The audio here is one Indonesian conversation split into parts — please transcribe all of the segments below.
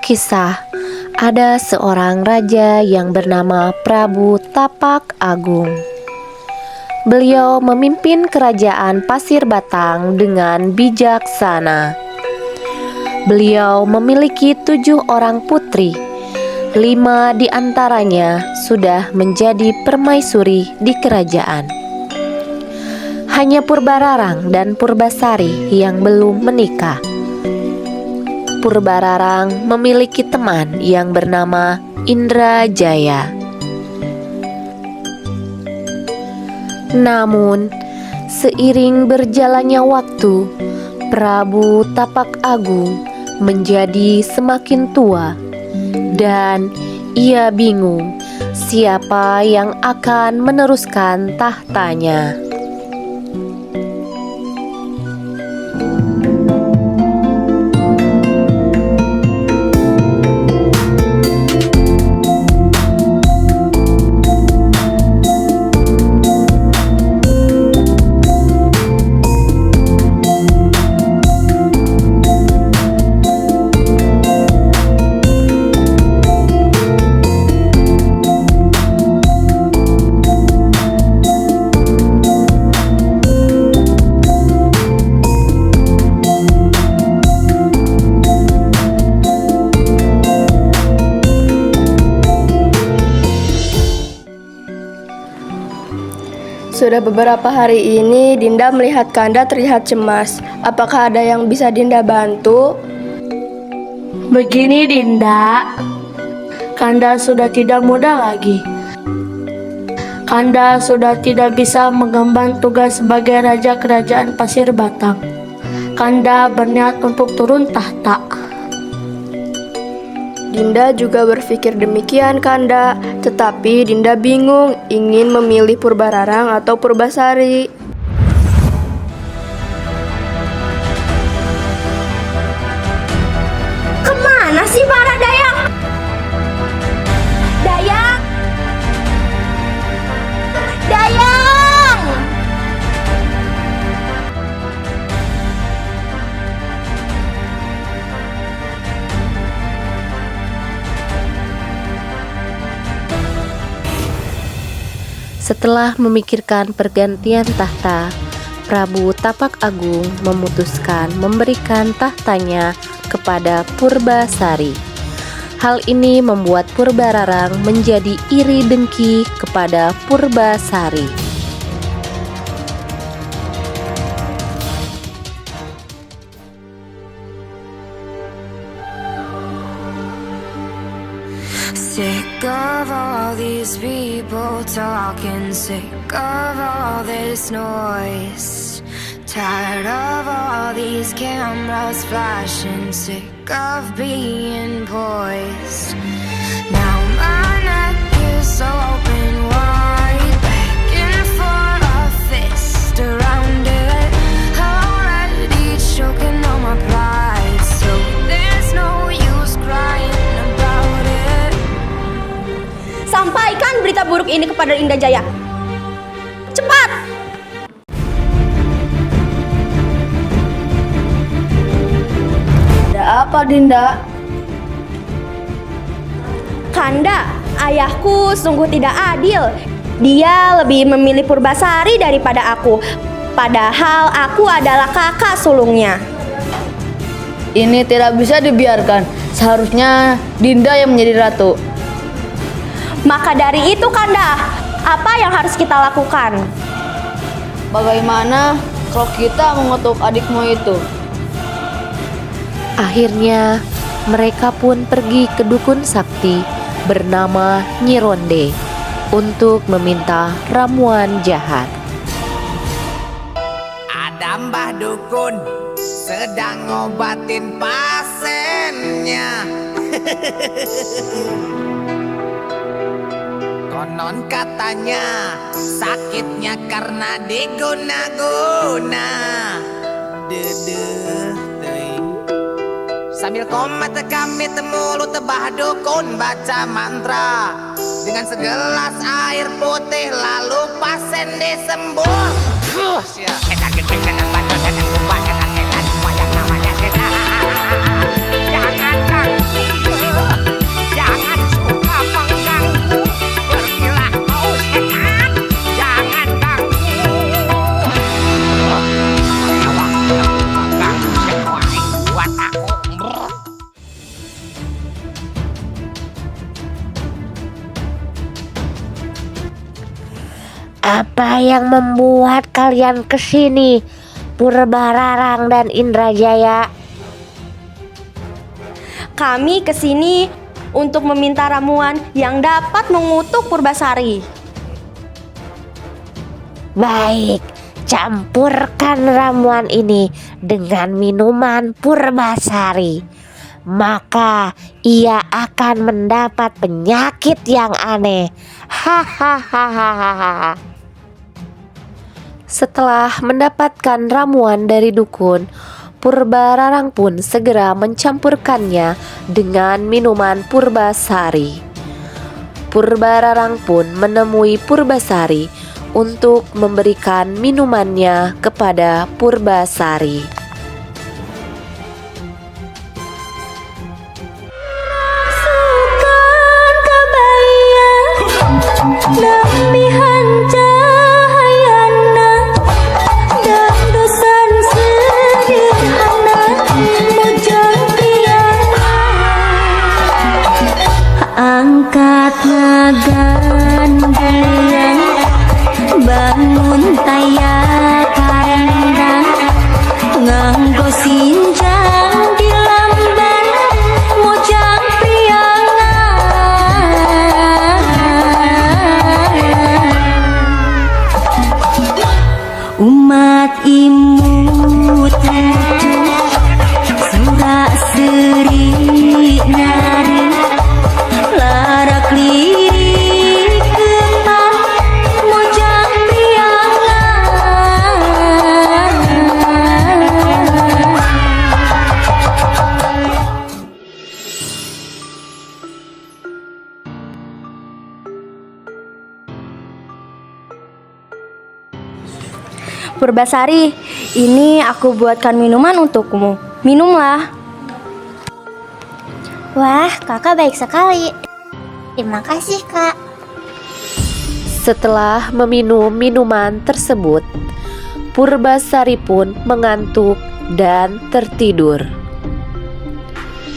kisah, ada seorang raja yang bernama Prabu Tapak Agung. Beliau memimpin kerajaan Pasir Batang dengan bijaksana. Beliau memiliki 7 orang putri. 5 di antaranya sudah menjadi permaisuri di kerajaan. Hanya Purbararang dan Purbasari yang belum menikah. Purbararang memiliki teman yang bernama Indrajaya. Namun, seiring berjalannya waktu, Prabu Tapak Agung menjadi semakin tua dan ia bingung siapa yang akan meneruskan tahtanya. Sudah beberapa hari ini Dinda melihat Kanda terlihat cemas. Apakah ada yang bisa Dinda bantu? Begini Dinda, Kanda sudah tidak muda lagi. Kanda sudah tidak bisa mengemban tugas sebagai raja kerajaan Pasir Batang. Kanda berniat untuk turun tahta. Dinda juga berpikir demikian Kanda, tetapi Dinda bingung ingin memilih Purbararang atau Purbasari. Kemana sih para Dayang? Dayang! Dayang! Setelah memikirkan pergantian tahta, Prabu Tapak Agung memutuskan memberikan tahtanya kepada Purbasari. Hal ini membuat Purbararang menjadi iri dengki kepada Purbasari. Sick of all these people talking, sick of all this noise. Tired of all these cameras flashing, sick of being poised. Now my neck is so open wide, begging for a fist around it. Already choking on my pride, so there's no use crying. Sampaikan berita buruk ini kepada Indrajaya. Cepat! Ada apa Dinda? Kanda, ayahku sungguh tidak adil. Dia lebih memilih Purbasari daripada aku. Padahal aku adalah kakak sulungnya. Ini tidak bisa dibiarkan. Seharusnya Dinda yang menjadi ratu. Maka dari itu Kanda, apa yang harus kita lakukan? Bagaimana kalau kita mengutuk adikmu itu? Akhirnya, mereka pun pergi ke dukun sakti bernama Nyi Ronde untuk meminta ramuan jahat. Ada mbah dukun sedang ngobatin pasiennya. Konon katanya sakitnya karena diguna-guna. Sambil komat kami temulu tebah dukun baca mantra dengan segelas air putih lalu pasien disembuh. Jangan Apa yang membuat kalian kesini, Purbararang dan Indrajaya? Kami kesini untuk meminta ramuan yang dapat mengutuk Purbasari. Baik, campurkan ramuan ini dengan minuman Purbasari. Maka ia akan mendapat penyakit yang aneh. Hahaha. Setelah mendapatkan ramuan dari dukun, Purbararang pun segera mencampurkannya dengan minuman Purbasari. Purbararang pun menemui Purbasari untuk memberikan minumannya kepada Purbasari. Angkat ngagandelian, bangun tayak karendang, nganggo sinjang di lamban, mojang priangan. Umat imut surak seri nari, larak lirik kemah, mojang priangan. Purbasari, ini aku buatkan minuman untukmu. Minumlah. Wah, kakak baik sekali. Terima kasih, Kak. Setelah meminum minuman tersebut, Purbasari pun mengantuk dan tertidur.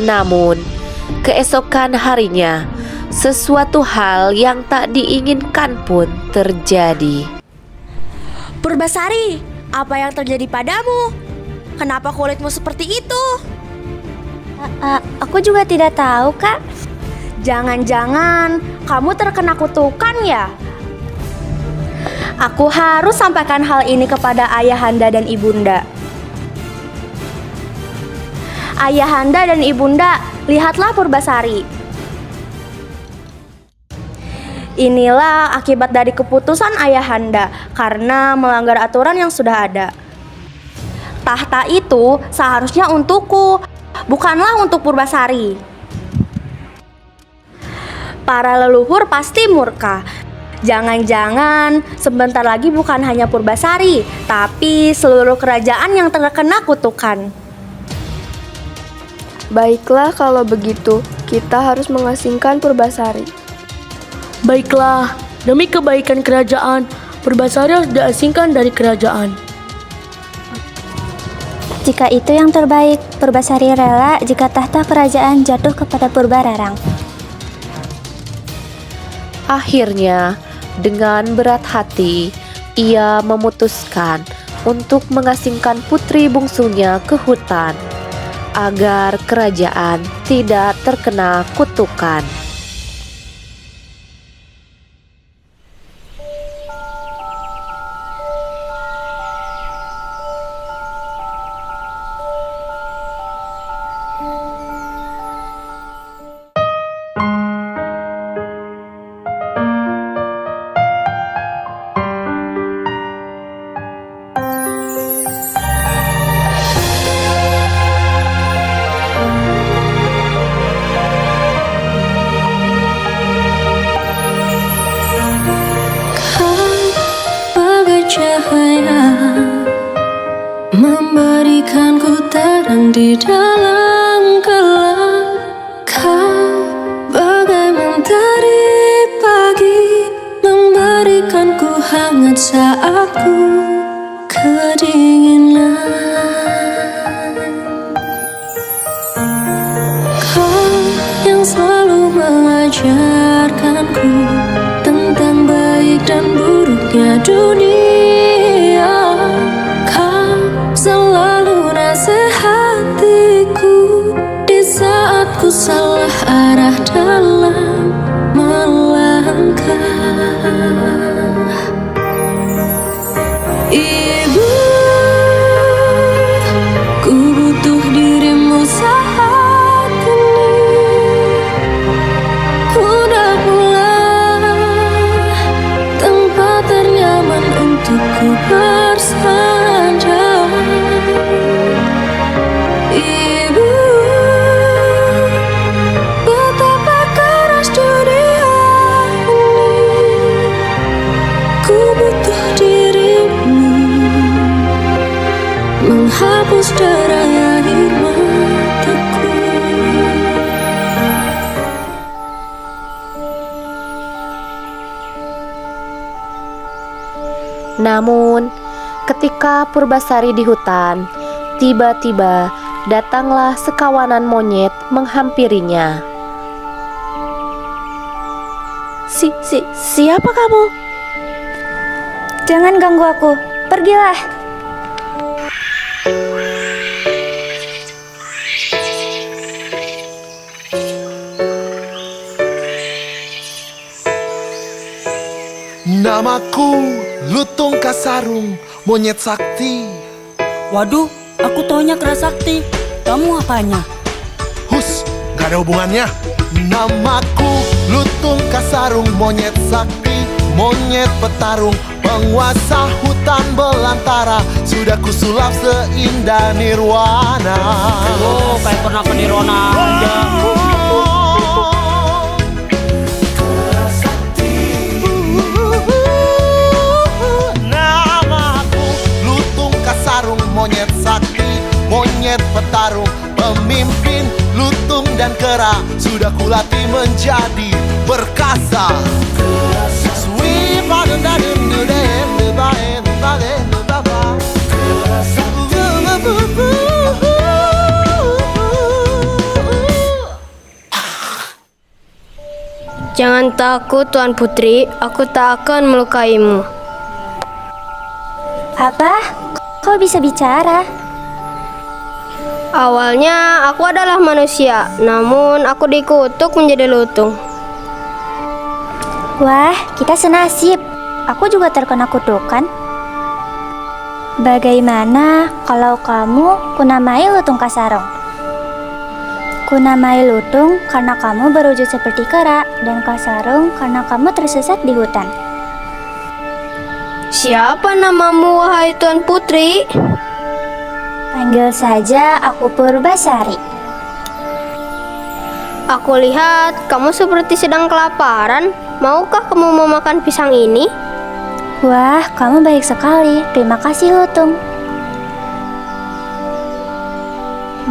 Namun, keesokan harinya, sesuatu hal yang tak diinginkan pun terjadi. Purbasari, apa yang terjadi padamu? Kenapa kulitmu seperti itu? Aku juga tidak tahu, Kak. Jangan-jangan kamu terkena kutukan ya? Aku harus sampaikan hal ini kepada ayahanda dan ibunda. Ayahanda dan ibunda, lihatlah Purbasari. Inilah akibat dari keputusan ayahanda karena melanggar aturan yang sudah ada. Tahta itu seharusnya untukku, bukanlah untuk Purbasari. Para leluhur pasti murka. Jangan-jangan sebentar lagi bukan hanya Purbasari, tapi seluruh kerajaan yang terkena kutukan. Baiklah kalau begitu, kita harus mengasingkan Purbasari. Baiklah, demi kebaikan kerajaan, Purbasari harus diasingkan dari kerajaan. Jika itu yang terbaik, Purbasari rela jika tahta kerajaan jatuh kepada Purbararang. Akhirnya, dengan berat hati, ia memutuskan untuk mengasingkan putri bungsunya ke hutan agar kerajaan tidak terkena kutukan. Cahaya memberikanku terang di dalam gelap. Kau bagai mentari pagi, memberikanku hangat saat ku kedinginan. Kau yang selalu mengajarkanku tentang baik dan buruknya buruknya dunia. Kau selalu nasihatiku di saat ku salah arah dalam melangkah. Ibu, ku butuh dirimu saat ini. Pudahlah tempat ternyaman untukku bersandar. Ibu, betapa keras dunia ini. Ku butuh dirimu menghapus derai air mataku. Namun, ketika Purbasari di hutan, tiba-tiba datanglah sekawanan monyet menghampirinya. Siapa kamu? Jangan ganggu aku, pergilah. Namaku Lutung Kasarung, monyet sakti. Waduh, aku taunya Kerasakti. Kamu apanya? Hus, gak ada hubungannya. Namaku Lutung Kasarung, monyet sakti, monyet petarung, penguasa hutan belantara. Sudah kusulap seindah nirwana. Oh, kayak pernah ke nirwana aja. Monyet sakti, monyet petarung, pemimpin lutung dan kera. Sudah kulatih menjadi perkasa. Jangan takut Tuan Putri, aku tak akan melukaimu. Apa? Kau bisa bicara? Awalnya aku adalah manusia, namun aku dikutuk menjadi lutung. Wah, kita senasib. Aku juga terkena kutukan. Bagaimana kalau kamu kunamai Lutung Kasarung? Kunamai Lutung karena kamu berwujud seperti kera, dan Kasarung karena kamu tersesat di hutan. Siapa namamu, wahai Tuan Putri? Panggil saja aku Purbasari. Aku lihat kamu seperti sedang kelaparan. Maukah kamu memakan pisang ini? Wah, kamu baik sekali. Terima kasih, Lutung.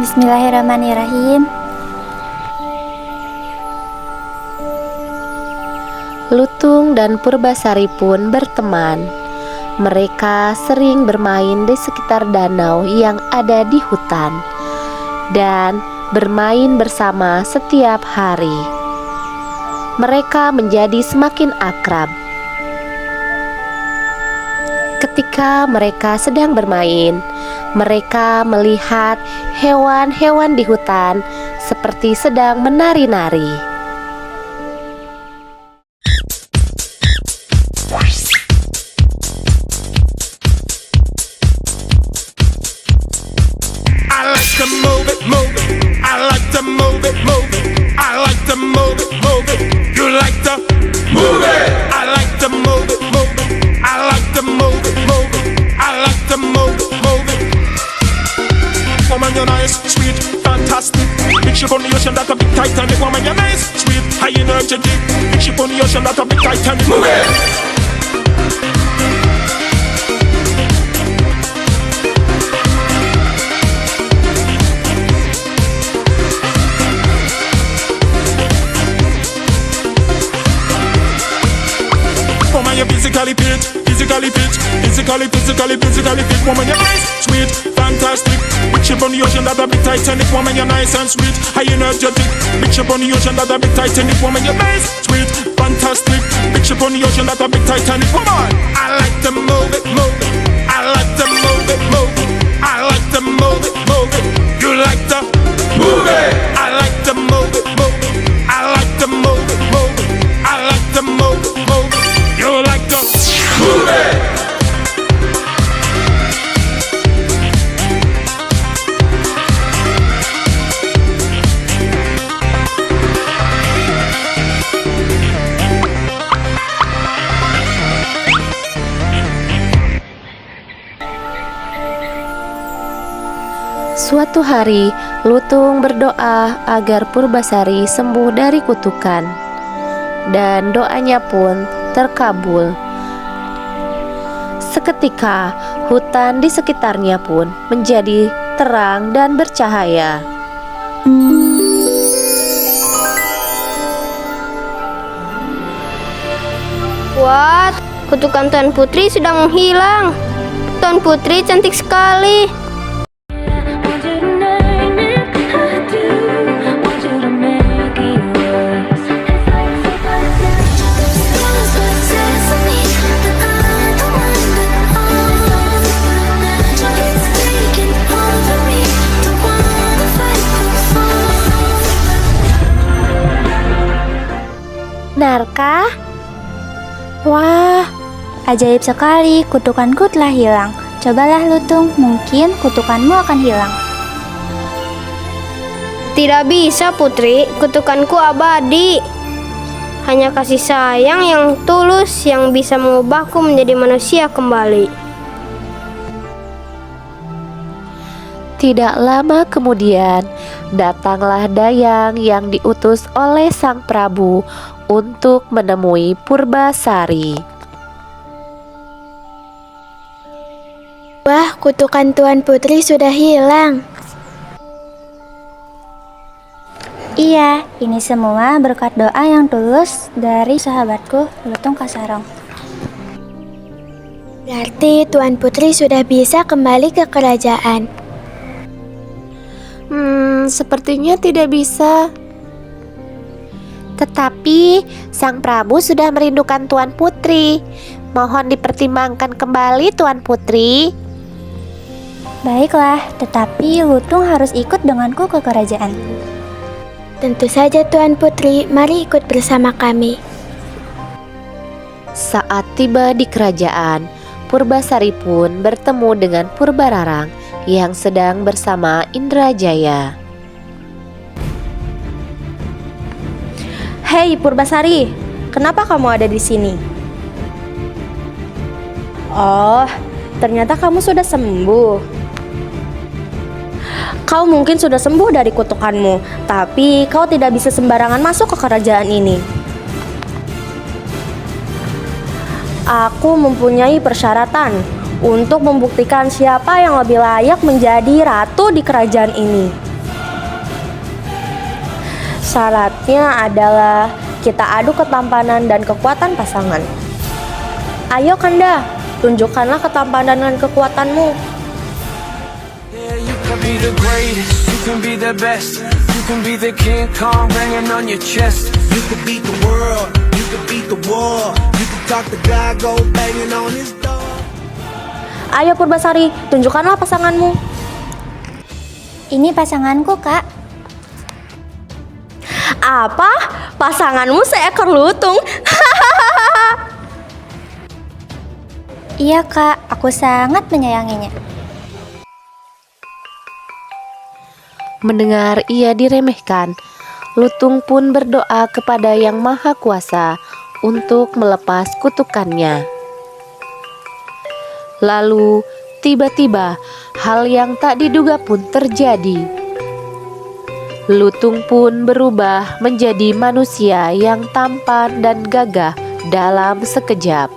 Bismillahirrahmanirrahim. Lutung dan Purbasari pun berteman. Mereka sering bermain di sekitar danau yang ada di hutan dan bermain bersama setiap hari. Mereka menjadi semakin akrab. Ketika mereka sedang bermain, mereka melihat hewan-hewan di hutan seperti sedang menari-nari. physically fit, woman, you're nice, sweet, fantastic. Big ship on the ocean, that a big Titanic, woman, you're nice and sweet, high energetic. Big ship on the ocean, that a big Titanic, woman, you're nice, sweet, fantastic. Big ship on the ocean, that a big Titanic, woman. I like to move it, move it. I like to move it, move it. I like to move it, move it. You like to move it. I like to move it, move it. I like to move it, move it. I like to move it, move it. You like to move it. Suatu hari, Lutung berdoa agar Purbasari sembuh dari kutukan, dan doanya pun terkabul. Seketika, hutan di sekitarnya pun menjadi terang dan bercahaya. Wah, kutukan Tuan Putri sudah menghilang. Tuan Putri cantik sekali. Narka? Wah, ajaib sekali, kutukanku telah hilang. Cobalah Lutung, mungkin kutukanmu akan hilang. Tidak bisa Putri, kutukanku abadi. Hanya kasih sayang yang tulus yang bisa mengubahku menjadi manusia kembali. Tidak lama kemudian, datanglah Dayang yang diutus oleh Sang Prabu untuk menemui Purbasari. Wah, kutukan Tuan Putri sudah hilang. Iya, ini semua berkat doa yang tulus dari sahabatku Lutung Kasarong. Berarti Tuan Putri sudah bisa kembali ke kerajaan. Sepertinya tidak bisa. Tetapi Sang Prabu sudah merindukan Tuan Putri. Mohon dipertimbangkan kembali Tuan Putri. Baiklah, tetapi Lutung harus ikut denganku ke kerajaan. Tentu saja Tuan Putri, mari ikut bersama kami. Saat tiba di kerajaan, Purbasari pun bertemu dengan Purbararang yang sedang bersama Indrajaya. Hei Purbasari, kenapa kamu ada di sini? Oh, ternyata kamu sudah sembuh. Kau mungkin sudah sembuh dari kutukanmu, tapi kau tidak bisa sembarangan masuk ke kerajaan ini. Aku mempunyai persyaratan untuk membuktikan siapa yang lebih layak menjadi ratu di kerajaan ini. Syaratnya adalah kita adu ketampanan dan kekuatan pasangan. Ayo Kanda, tunjukkanlah ketampanan dan kekuatanmu. You can be the greatest, you can be the best. You can be the King Kong banging on your chest. You could beat the world, you could beat the war. You could talk the guy, go banging on his door. Ayo Purbasari, tunjukkanlah pasanganmu. Ini pasanganku, Kak. Apa? Pasanganmu seekor lutung? Iya, Kak. Aku sangat menyayanginya. Mendengar ia diremehkan, Lutung pun berdoa kepada Yang Maha Kuasa untuk melepas kutukannya. Lalu, tiba-tiba hal yang tak diduga pun terjadi. Lutung pun berubah menjadi manusia yang tampan dan gagah dalam sekejap.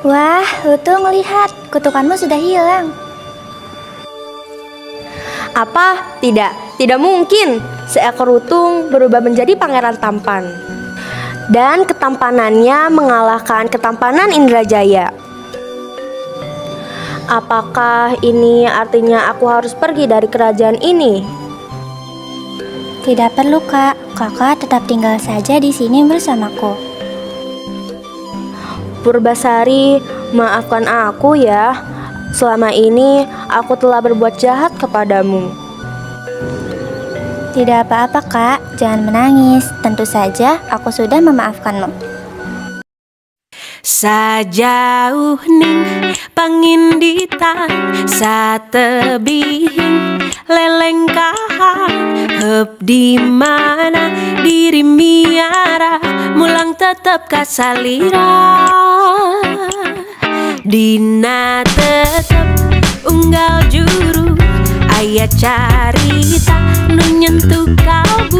Wah, Lutung, lihat, kutukanmu sudah hilang. Apa? Tidak mungkin. seekor lutung berubah menjadi pangeran tampan. Dan ketampanannya mengalahkan ketampanan Indrajaya. Apakah ini artinya aku harus pergi dari kerajaan ini? Tidak perlu, Kak. Kakak tetap tinggal saja di sini bersamaku. Purbasari, maafkan aku ya. Selama ini aku telah berbuat jahat kepadamu. Tidak apa-apa, Kak. Jangan menangis. Tentu saja aku sudah memaafkanmu. Sajauh ning pangindita satebihing lelengkahan hep di mana diri miara mulang tetep kasalira dina tetep unggal juru aya carita nu nyentuh kalbu